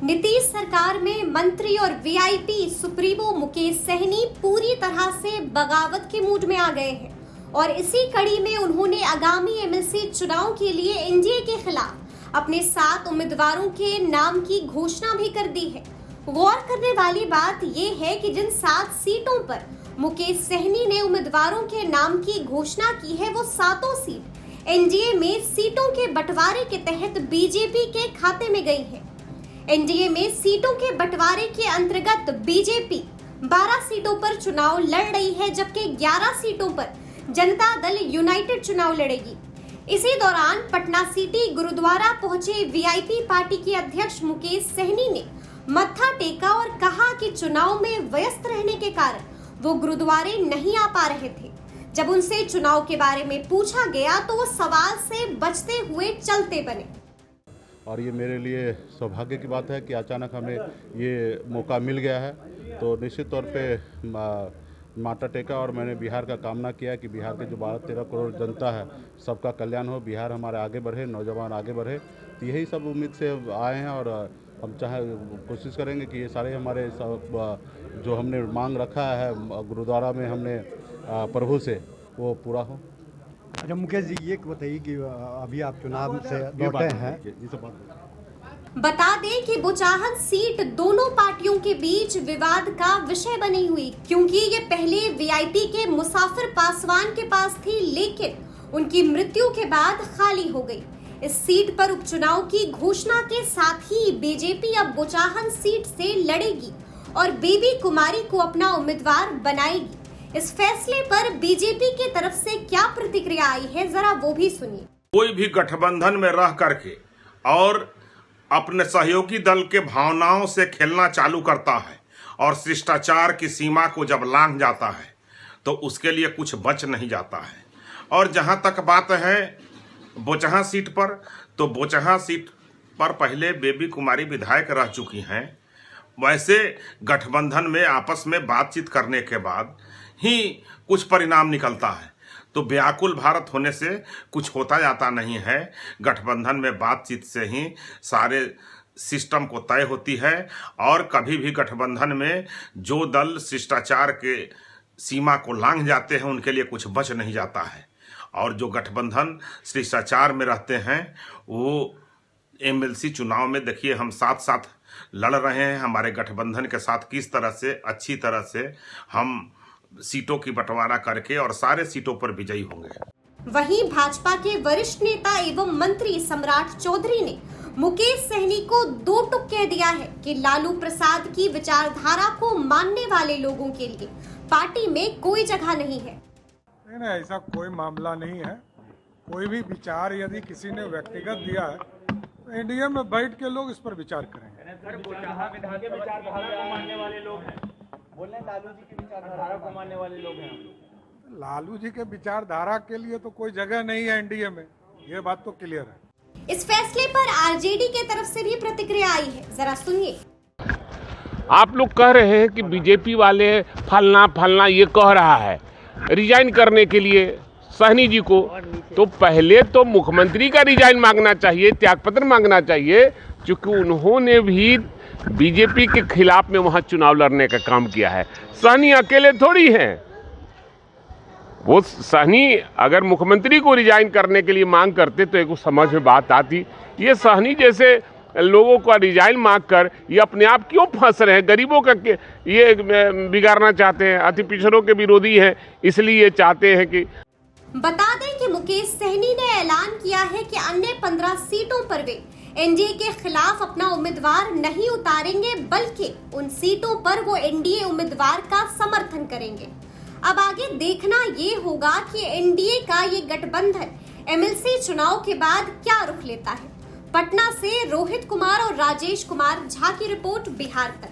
नीतीश सरकार में मंत्री और वीआईपी सुप्रीमो मुकेश सहनी पूरी तरह से बगावत के मूड में आ गए हैं और इसी कड़ी में उन्होंने आगामी एमएलसी चुनाव के लिए एनडीए के खिलाफ अपने 7 उम्मीदवारों के नाम की घोषणा भी कर दी है। गौर करने वाली बात यह है कि जिन 7 सीटों पर मुकेश सहनी ने उम्मीदवारों के नाम की घोषणा की है, वो 7 सीट एनडीए में सीटों के बंटवारे के तहत बीजेपी के खाते में गई है। एनडीए में सीटों के बंटवारे के अंतर्गत बीजेपी 12 सीटों पर चुनाव लड़ रही है, जबकि 11 सीटों पर जनता दल यूनाइटेड चुनाव लड़ेगी। इसी दौरान पटना सिटी गुरुद्वारा पहुंचे वीआईपी पार्टी के अध्यक्ष मुकेश सहनी ने मत्था टेका और कहा कि चुनाव में व्यस्त रहने के कारण वो गुरुद्वारे नहीं आ पा रहे थे। जब उनसे चुनाव के बारे में पूछा गया तो वो सवाल से बचते हुए चलते बने। और ये मेरे लिए सौभाग्य की बात है कि अचानक हमें ये मौका मिल गया है, तो निश्चित तौर पे माथा टेका और मैंने बिहार का कामना किया कि बिहार के जो 12-13 करोड़ जनता है सबका कल्याण हो, बिहार हमारे आगे बढ़े, नौजवान आगे बढ़े। तो यही सब उम्मीद से आए हैं और हम कोशिश करेंगे कि ये सारे हमारे सब जो हमने मांग रखा है गुरुद्वारा में हमने प्रभु से, वो पूरा हो। अच्छा मुकेश जी, ये बताइए कि अभी आप चुनाव से लौटे हैं। बता दें कि बोचाहन सीट दोनों पार्टियों के बीच विवाद का विषय बनी हुई, क्योंकि ये पहले वीआईपी के मुसाफिर पासवान के पास थी, लेकिन उनकी मृत्यु के बाद खाली हो गई। इस सीट पर उपचुनाव की घोषणा के साथ ही बीजेपी अब बोचाहन सीट से लड़ेगी और बेबी कुमारी को अपना उम्मीदवार बनाएगी। इस फैसले पर बीजेपी की तरफ से क्या प्रतिक्रिया आई है, जरा वो भी सुनिए। कोई भी गठबंधन में रह करके और अपने सहयोगी दल के भावनाओं से खेलना चालू करता है और शिष्टाचार की सीमा को जब लांघ जाता है तो उसके लिए कुछ बच नहीं जाता है। और जहां तक बात है बोचहां सीट पर, तो बोचहां सीट पर पहले बेबी कुमारी विधायक रह चुकी हैं। वैसे गठबंधन में आपस में बातचीत करने के बाद ही कुछ परिणाम निकलता है, तो व्याकुल भारत होने से कुछ होता जाता नहीं है। गठबंधन में बातचीत से ही सारे सिस्टम को तय होती है और कभी भी गठबंधन में जो दल शिष्टाचार के सीमा को लांघ जाते हैं उनके लिए कुछ बच नहीं जाता है। और जो गठबंधन शिष्टाचार में रहते हैं वो एमएलसी चुनाव में देखिए हम साथ साथ लड़ रहे हैं। हमारे गठबंधन के साथ किस तरह से अच्छी तरह से हम सीटों की बंटवारा करके और सारे सीटों पर विजयी होंगे। वहीं भाजपा के वरिष्ठ नेता एवं मंत्री सम्राट चौधरी ने मुकेश सहनी को 2 टूक कह दिया है कि लालू प्रसाद की विचारधारा को मानने वाले लोगों के लिए पार्टी में कोई जगह नहीं है। नहीं, ऐसा कोई मामला नहीं है। कोई भी विचार यदि किसी ने व्यक्तिगत दिया है तो एनडीए में बैठ के लोग इस पर विचार करेंगे। लालू जी की विचारधारा को मानने वाले लोग हैं। लालू जी के विचारधारा के लिए तो कोई जगह नहीं है एनडीए में, ये बात तो क्लियर है। इस फैसले पर आरजेडी के तरफ से भी प्रतिक्रिया आई है, जरा सुनिए। आप लोग कह रहे हैं कि बीजेपी वाले फलना ये कह रहा है रिजाइन करने के लिए सहनी जी को, तो पहले तो मुख्यमंत्री का रिजाइन मांगना चाहिए, त्यागपत्र मांगना चाहिए, क्योंकि उन्होंने भी बीजेपी के खिलाफ में वहां चुनाव लड़ने का काम किया है। सहनी अकेले थोड़ी हैं। वो सहनी अगर मुख्यमंत्री को रिजाइन करने के लिए मांग करते तो एक समझ में बात आती। ये सहनी जैसे लोगों का रिजाइन मांग कर ये अपने आप क्यों फंस रहे हैं? गरीबों का ये बिगाड़ना चाहते हैं, अति पिछड़ों के विरोधी हैं, इसलिए ये चाहते हैं कि। बता दें कि मुकेश सहनी ने ऐलान किया है कि अन्य 15 सीटों पर वे एनडीए के खिलाफ अपना उम्मीदवार नहीं उतारेंगे, बल्कि उन सीटों पर वो एनडीए उम्मीदवार का समर्थन करेंगे। अब आगे देखना ये होगा कि एनडीए का ये गठबंधन एमएलसी चुनाव के बाद क्या रुख लेता है। पटना से रोहित कुमार और राजेश कुमार झा की रिपोर्ट, बिहार तक।